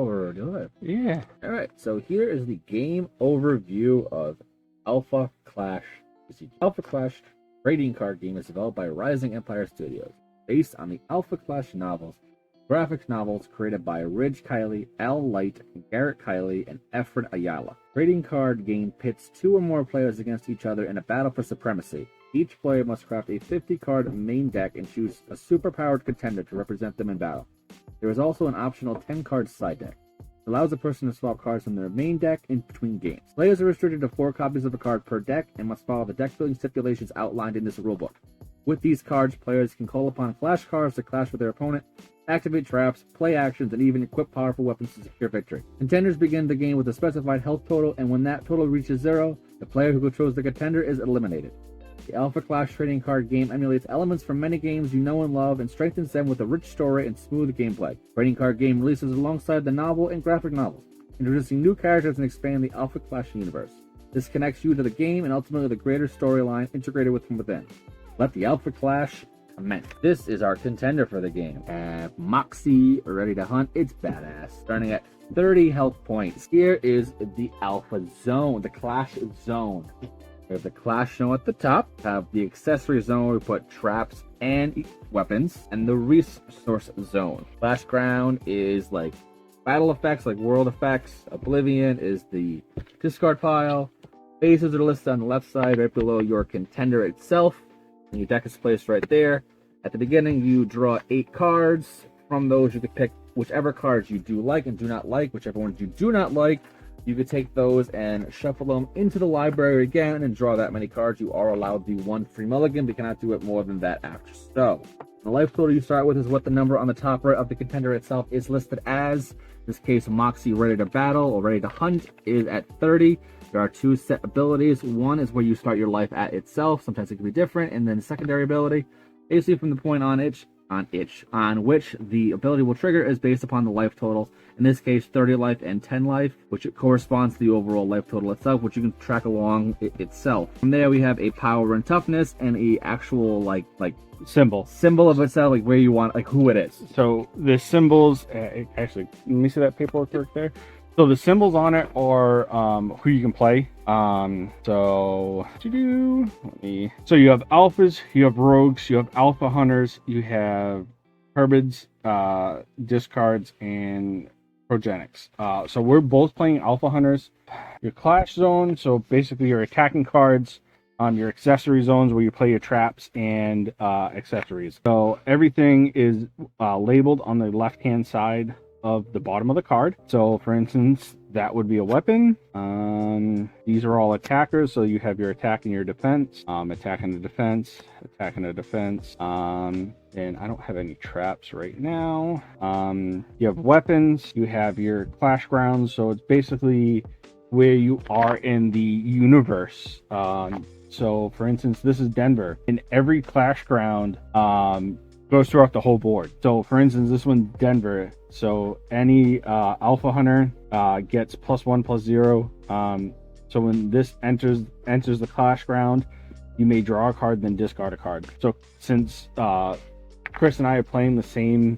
we're live. Yeah. All right, so here is the game overview of Alpha Clash. Alpha Clash trading card game is developed by Rising Empire Studios, based on the Alpha Clash novels, graphic novels created by Ridge Kiley, Al Light, Garrett Kiley, and Efren Ayala. Trading card game pits 2 or more players against each other in a battle for supremacy. Each player must craft a 50-card main deck and choose a superpowered contender to represent them in battle. There is also an optional 10-card side deck. It allows a person to swap cards from their main deck in between games. Players are restricted to 4 copies of a card per deck and must follow the deck-building stipulations outlined in this rulebook. With these cards, players can call upon clash cards to clash with their opponent, activate traps, play actions, and even equip powerful weapons to secure victory. Contenders begin the game with a specified health total, and when that total reaches 0, the player who controls the contender is eliminated. The Alpha Clash trading card game emulates elements from many games you know and love and strengthens them with a rich story and smooth gameplay. Trading card game releases alongside the novel and graphic novels, introducing new characters and expanding the Alpha Clash universe. This connects you to the game and ultimately the greater storyline integrated from within. Let the Alpha Clash commence. This is our contender for the game. Moxie, ready to hunt. It's badass. Starting at 30 health points. Here is the Alpha Zone, the Clash Zone. We have the Clash Zone at the top, have the Accessory Zone where we put traps and weapons, and the Resource Zone. Clash Ground is like battle effects, like world effects. Oblivion is the discard pile. Phases are listed on the left side, right below your contender itself. And your deck is placed right there. At the beginning, you draw 8 cards. From those, you can pick whichever cards you do like and do not like. Whichever ones you do not like, you could take those and shuffle them into the library again and draw that many cards. You are allowed the 1 free mulligan, but you cannot do it more than that after. So, the life total you start with is what the number on the top right of the contender itself is listed as. In this case, Moxie Ready to Battle or Ready to Hunt is at 30. There are 2 set abilities. One is where you start your life at itself. Sometimes it can be different. And then secondary ability, basically from the point on which the ability will trigger is based upon the life total. In this case, 30 life and 10 life, which corresponds to the overall life total itself, which you can track along itself. From there, we have a power and toughness and a actual like symbol of itself, like where you want, like who it is. So the symbols, actually, let me see that paperwork right there. So the symbols on it are who you can play. So you have alphas, you have rogues, you have alpha hunters, you have herbids, discards, and progenics. So we're both playing alpha hunters. Your clash zone, so basically your attacking cards. Your accessory zones where you play your traps and accessories. So everything is labeled on the left hand side of the bottom of the card. So for instance, that would be a weapon. These are all attackers, so you have your attack and your defense. Attack and the defense, attack and the defense. And I don't have any traps right now. You have weapons, you have your clash grounds, so it's basically where you are in the universe. So for instance, this is Denver, and every clash ground goes throughout the whole board. So for instance, this one's Denver. So any alpha hunter gets +1/+0. So when this enters the clash ground, you may draw a card, then discard a card. So since Chris and I are playing the same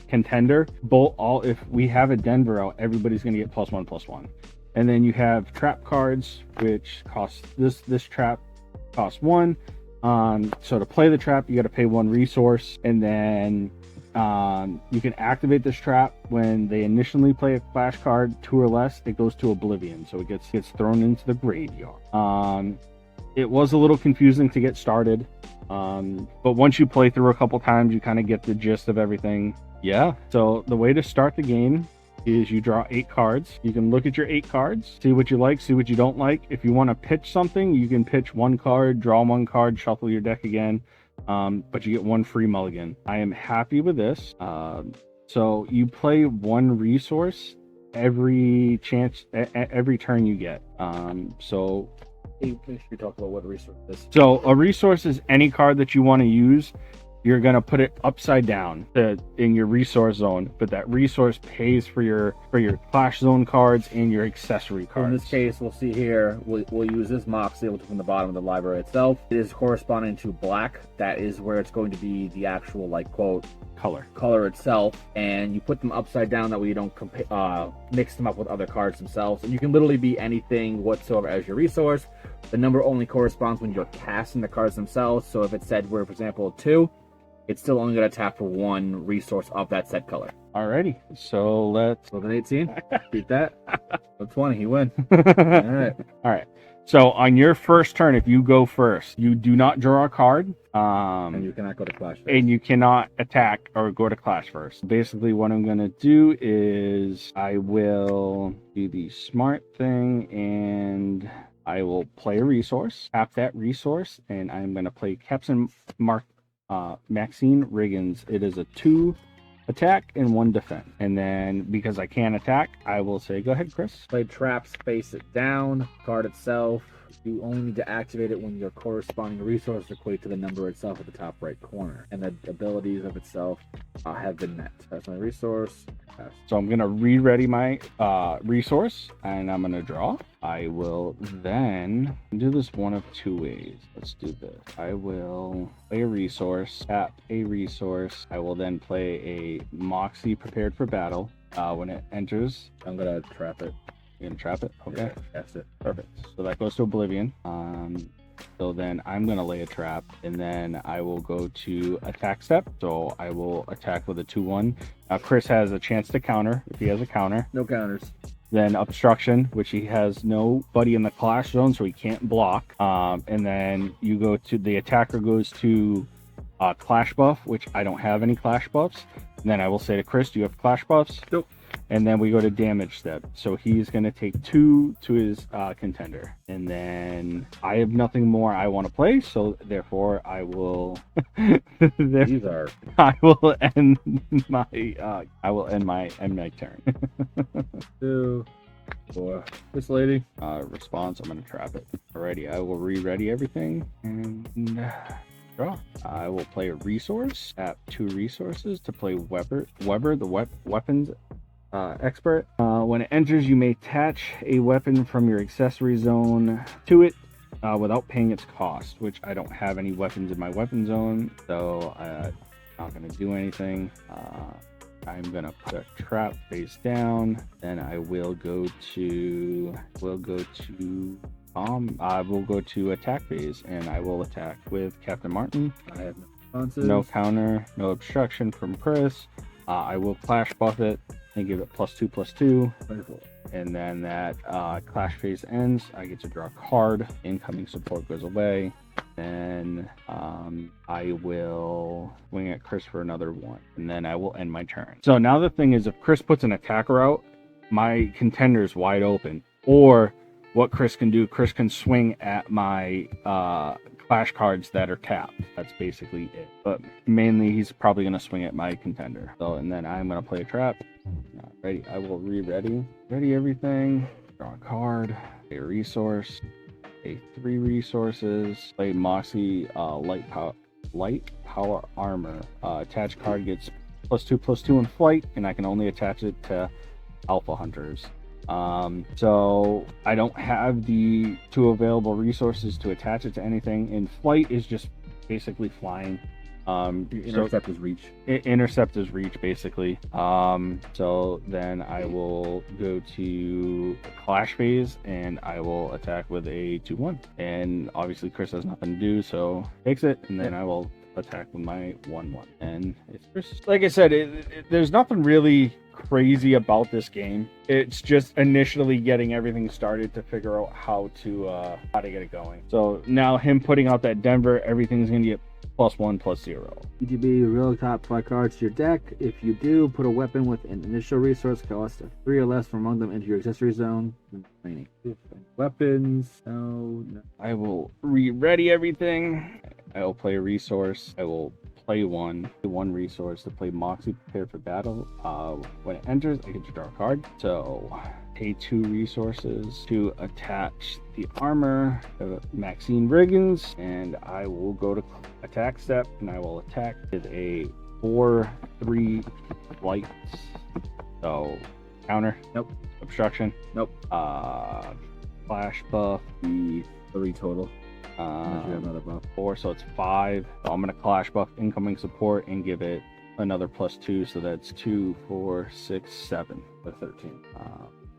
contender, if we have a Denver out, everybody's gonna get +1/+1. And then you have trap cards, which cost this trap costs 1. So to play the trap, you got to pay 1 resource, and then you can activate this trap when they initially play a clash card 2 or less. It goes to Oblivion, so it gets thrown into the graveyard. It was a little confusing to get started, but once you play through a couple times, you kind of get the gist of everything. Yeah. So the way to start the game is you draw 8 cards. You can look at your 8 cards, see what you like, see what you don't like. If you want to pitch something, you can pitch 1 card, draw 1 card, shuffle your deck again, but you get 1 free mulligan. I am happy with this. So you play 1 resource every turn you get. So Hey, we talk about what a resource is. So a resource is any card that you want to use you're gonna put it upside down in your resource zone, but that resource pays for your Clash Zone cards and your accessory cards. In this case, we'll see here, we'll use this Moxie, which is from the bottom of the library itself. It is corresponding to black. That is where it's going to be the actual, like, quote, color itself, and you put them upside down, that way you don't mix them up with other cards themselves. And you can literally be anything whatsoever as your resource. The number only corresponds when you're casting the cards themselves. So if it said we're, for example, 2, it's still only going to tap for 1 resource of that said color. Alrighty, so let's look at 18. Beat that. 20, you win. All right. So on your first turn, if you go first, you do not draw a card. And you cannot go to Clash first. And you cannot attack or go to Clash first. Basically, what I'm going to do is I will do the smart thing, and I will play a resource, tap that resource, and I'm going to play Captain Maxine Riggins. It is a 2 attack and 1 defense. And then because I can't attack, I will say, go ahead, Chris. Play traps, face it down. Card itself, you only need to activate it when your corresponding resource equate to the number itself at the top right corner. And the abilities of itself have been met. That's my resource. So I'm going to re-ready my resource, and I'm going to draw. I will then do this one of 2 ways. Let's do this. I will play a resource, tap a resource. I will then play a Moxie prepared for battle. When it enters, I'm going to trap it. You're going to trap it? Okay. Yeah, that's it. Perfect. So that goes to Oblivion. So then I'm going to lay a trap, and then I will go to attack step. So I will attack with a 2-1. Now Chris has a chance to counter if he has a counter. No counters. Then obstruction, which he has nobody in the Clash Zone, so he can't block. And then you go to the attacker goes to Clash buff, which I don't have any Clash buffs. And then I will say to Chris, do you have Clash buffs? Nope. And then we go to damage step. So he's going to take 2 to his contender. And then I have nothing more I want to play. So therefore I will I will end my turn. 2, 4. This lady. Response, I'm going to trap it. Alrighty, I will re-ready everything and draw. I will play a resource, tap 2 resources to play Weber the weapons expert. When it enters, you may attach a weapon from your accessory zone to it without paying its cost, which I don't have any weapons in my weapon zone, so I'm not going to do anything. I'm going to put a trap face down, then I will go to attack phase, and I will attack with Captain Martin. I have no responses. No counter, no obstruction from Chris. I will Clash buff it and give it +2/+2. Wonderful. And then that Clash phase ends. I get to draw a card. Incoming support goes away. Then I will swing at Chris for another 1. And then I will end my turn. So now the thing is, if Chris puts an attacker out, my contender's wide open. Or what Chris can do, Chris can swing at my Clash cards that are tapped. That's basically it. But mainly he's probably going to swing at my contender. So, and then I'm going to play a trap. Ready. I will ready everything. Draw a card. A resource. A 3 resources. Play Moxie light power armor. Attached card gets +2/+2 in flight, and I can only attach it to Alpha Hunters. So I don't have the 2 available resources to attach it to anything. In flight is just basically flying. Intercept is reach. Intercept is reach, basically. So then I will go to Clash phase, and I will attack with a 2-1. And obviously Chris has nothing to do, so takes it, and then I will attack with my 1-1. And it's just, like I said, there's nothing really crazy about this game. It's just initially getting everything started to figure out how to get it going. So now him putting out that Denver, everything's gonna get +1/+0. ETB, reveal top 5 cards to your deck. If you do, put a weapon with an initial resource cost of 3 or less from among them into your accessory zone. Weapons. No. I will re-ready everything. I will play a resource. I will play one resource to play Moxie prepared for battle. When it enters, I get to draw a card. So pay 2 resources to attach the armor of Maxine Brigands, and I will go to attack step, and I will attack with a 4/3 lights. So counter. Nope. Obstruction. Nope. Flash buff. The 3 total. You have another buff. 4, so it's 5. So I'm gonna clash buff incoming support and give it another +2, so that's 2, 4, 6, 7. For 13.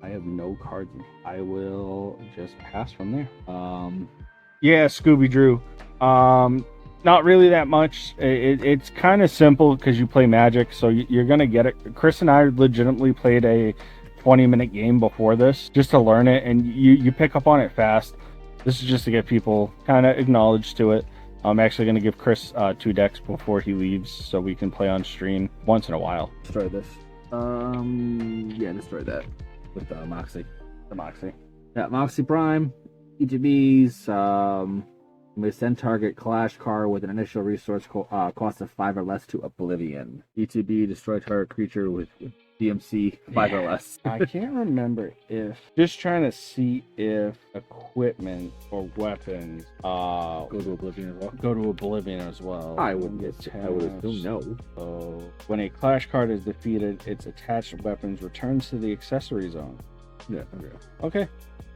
I have no cards. I will just pass from there. Yeah, Scooby Drew. Not really that much. It's kind of simple because you play Magic, so you're gonna get it. Chris and I legitimately played a 20-minute game before this just to learn it, and you pick up on it fast. This is just to get people kind of acknowledged to it. I'm actually going to give Chris 2 decks before he leaves so we can play on stream once in a while. Destroy this. Yeah, destroy that with Moxie. The Moxie. Yeah, Moxie Prime. ETBs. May send target clash card with an initial resource cost of 5 or less to Oblivion. ETB, destroy target creature with DMC 5 or less. I can't remember if, just trying to see if equipment or weapons Go to Oblivion as well. go to Oblivion as well. I would assume no. So when a clash card is defeated, its attached weapons returns to the accessory zone. Yeah, okay. Okay,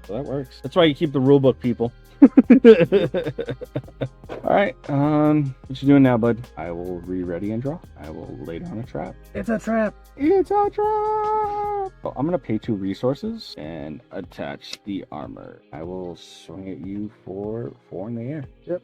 so that works. That's why you keep the rulebook, people. All right, what you doing now, bud? I will re-ready and draw. I will lay down a trap. It's a trap. It's a trap. So I'm gonna pay 2 resources and attach the armor. I will swing at you for 4 in the air. Yep.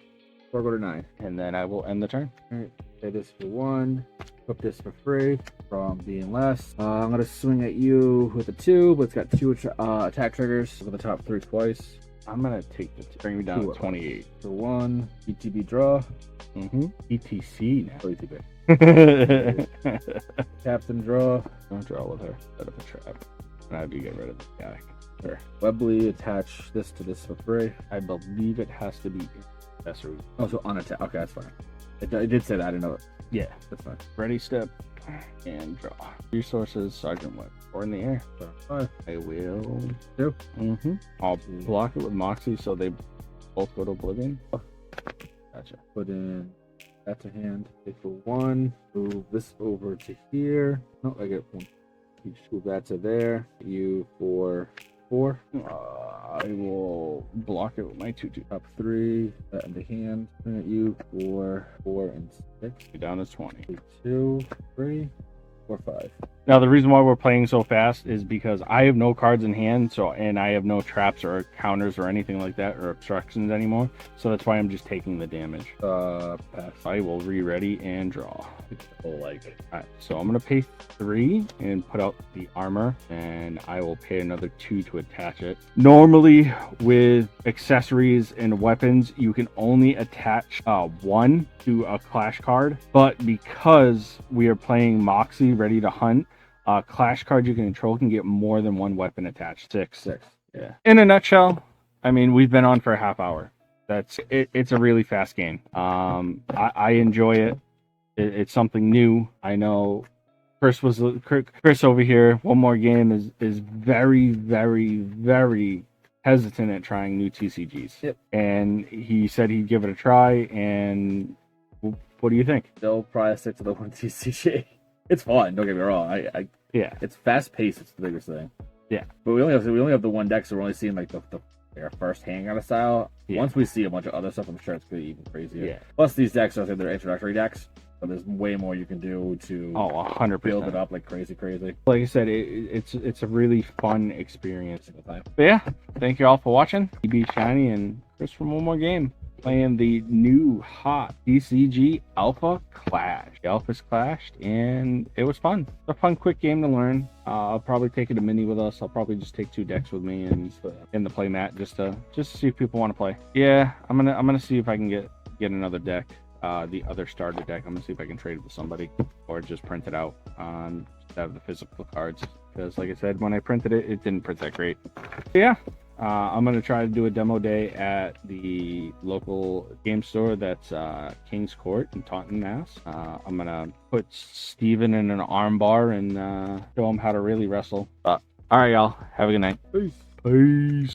4 go to 9. And then I will end the turn. All right. Pay this for 1. Flip this for free from being less. I'm gonna swing at you with a 2, but it's got 2 attack triggers for the top 3 twice. I'm gonna take the bring me down to 28. So 1 ETB draw. ETC now. Oh, ETB. Captain draw. Don't draw with her. Set up a trap. And I do get rid of the guy. Sure. Webley, attach this to this for free. I believe it has to be accessory. Oh, so on attack. Okay, that's fine. It did say that. I didn't know it. Yeah. That's fine. Ready step and draw. Resources, Sergeant Web. 4 in the air. So 5. I will 2. I'll block it with Moxie so they both go to Oblivion. Gotcha. Put in that to hand. Take for 1. Move this over to here. No, I get 1. Each move that to there. You for 4. I will block it with my 2/2. Top 3. That in the hand. Bring at you for 4 and 6. You're down to 20. 2, 3, 4, 5. Now the reason why we're playing so fast is because I have no cards in hand, and I have no traps or counters or anything like that or obstructions anymore. So that's why I'm just taking the damage. Pass. I will re-ready and draw. Like. Alright, so I'm gonna pay 3 and put out the armor, and I will pay another 2 to attach it. Normally with accessories and weapons, you can only attach 1 to a clash card, but because we are playing Moxie Ready to Hunt, clash cards you can control can get more than 1 weapon attached. 6. Yeah. In a nutshell, I mean, we've been on for a half hour. That's it. It's a really fast game. I enjoy it. It's something new. I know Chris over here. One More Game is very, very, very hesitant at trying new TCGs. Yep. And he said he'd give it a try. And what do you think? They'll probably stick to the one TCG. It's fun. Don't get me wrong. Yeah. It's fast paced. It's the biggest thing. Yeah. But we only have the one deck, so we're only seeing like the our first hand kind of style. Yeah. Once we see a bunch of other stuff, I'm sure it's gonna be even crazier. Yeah. Plus, these decks are they're introductory decks, so there's way more you can do to 100%. build it up like crazy. Like I said, it's a really fun experience. Single time. But yeah, thank you all for watching. Ebshinee and Chris from One More Game playing the new hot TCG Alpha Clash. The Alphas clashed, and it was fun. It's a fun, quick game to learn. I'll probably take it a mini with us. I'll probably just take 2 decks with me and in the play mat just to see if people want to play. Yeah, I'm gonna see if I can get another deck. The other starter deck. I'm gonna see if I can trade it with somebody or just print it out on just have the physical cards. Because like I said, when I printed it, it didn't print that great. But yeah. I'm going to try to do a demo day at the local game store that's King's Court in Taunton, Mass. I'm going to put Steven in an arm bar and show him how to really wrestle. All right, y'all. Have a good night. Peace. Peace.